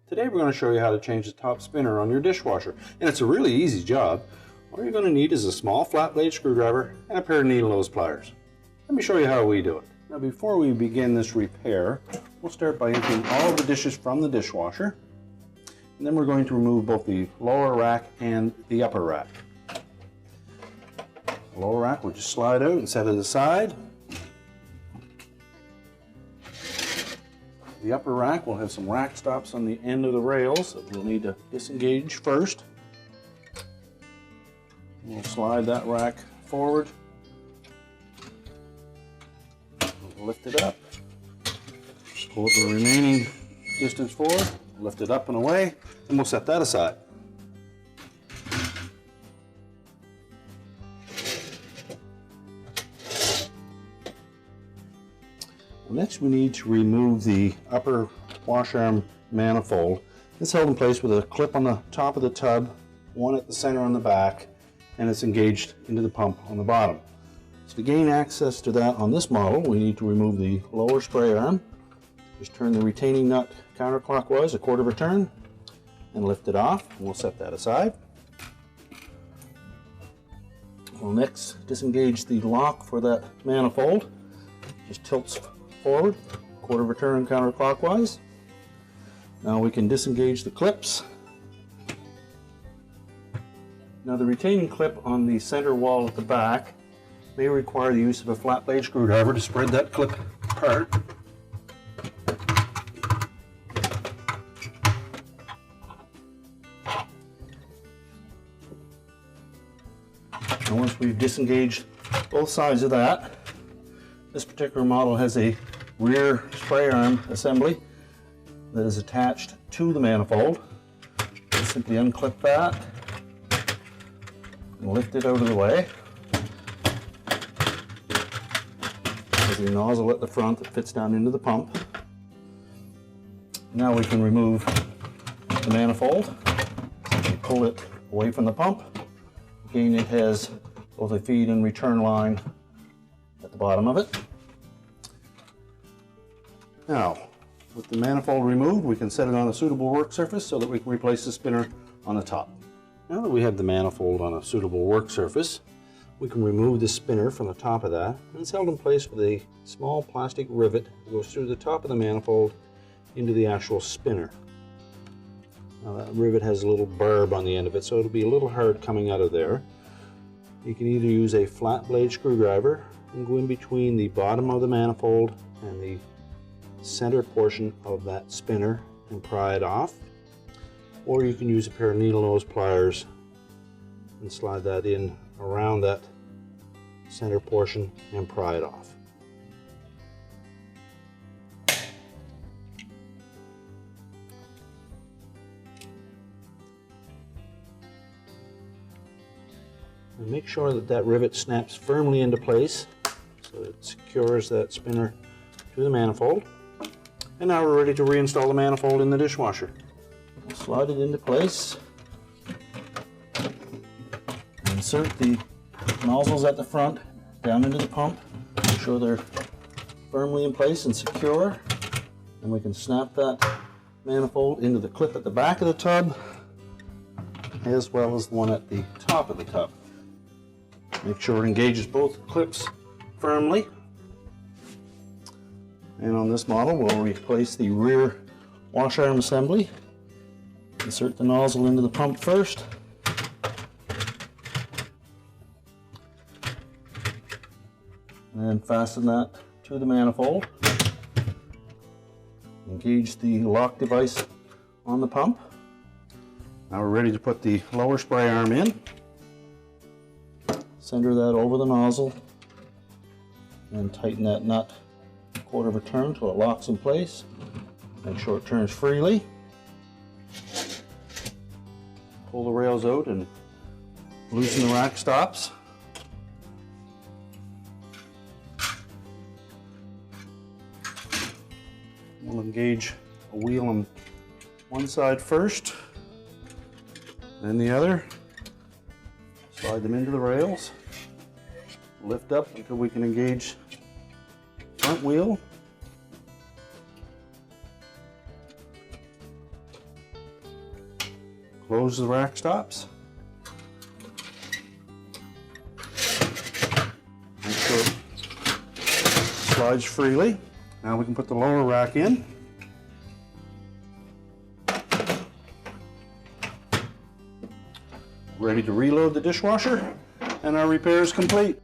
Today we're going to show you how to change the top spinner on your dishwasher, and it's a really easy job. All you're going to need is a small flat blade screwdriver and a pair of needle nose pliers. Let me show you how we do it. Now before we begin this repair, we'll start by emptying all of the dishes from the dishwasher, and then we're going to remove both the lower rack and the upper rack. The lower rack will just slide out and set it aside. The upper rack will have some rack stops on the end of the rails that we'll need to disengage first. We'll slide that rack forward, we'll lift it up, pull the remaining distance forward, lift it up and away, and we'll set that aside. Next we need to remove the upper wash arm manifold. It's held in place with a clip on the top of the tub, one at the center on the back, and it's engaged into the pump on the bottom. So to gain access to that on this model, we need to remove the lower spray arm. Just turn the retaining nut counterclockwise a quarter of a turn and lift it off. We'll set that aside. We'll next disengage the lock for that manifold. Just tilts forward, quarter of a turn counterclockwise. Now we can disengage the clips. Now the retaining clip on the center wall at the back may require the use of a flat blade screwdriver to spread that clip apart. And once we've disengaged both sides of that, this particular model has a rear spray arm assembly that is attached to the manifold. Just simply unclip that and lift it out of the way. There's a nozzle at the front that fits down into the pump. Now we can remove the manifold. Simply pull it away from the pump. Again, it has both a feed and return line at the bottom of it. Now, with the manifold removed, we can set it on a suitable work surface so that we can replace the spinner on the top. Now that we have the manifold on a suitable work surface, we can remove the spinner from the top of that, and it's held in place with a small plastic rivet that goes through the top of the manifold into the actual spinner. Now that rivet has a little barb on the end of it, so it'll be a little hard coming out of there. You can either use a flat blade screwdriver and go in between the bottom of the manifold and the center portion of that spinner and pry it off, or you can use a pair of needle nose pliers and slide that in around that center portion and pry it off. And make sure that that rivet snaps firmly into place so it secures that spinner to the manifold. And now we're ready to reinstall the manifold in the dishwasher. We'll slide it into place. Insert the nozzles at the front down into the pump. Make sure they're firmly in place and secure. And we can snap that manifold into the clip at the back of the tub, as well as the one at the top of the tub. Make sure it engages both clips firmly. And on this model, we'll replace the rear wash arm assembly. Insert the nozzle into the pump first. And then fasten that to the manifold. Engage the lock device on the pump. Now we're ready to put the lower spray arm in. Center that over the nozzle and tighten that nut a quarter of a turn till it locks in place. Make sure it turns freely. Pull the rails out and loosen the rack stops. We'll engage a wheel on one side first, then the other. Slide them into the rails. Lift up until we can engage front wheel. Close the rack stops. Make sure it slides freely. Now we can put the lower rack in. Ready to reload the dishwasher, and our repair is complete.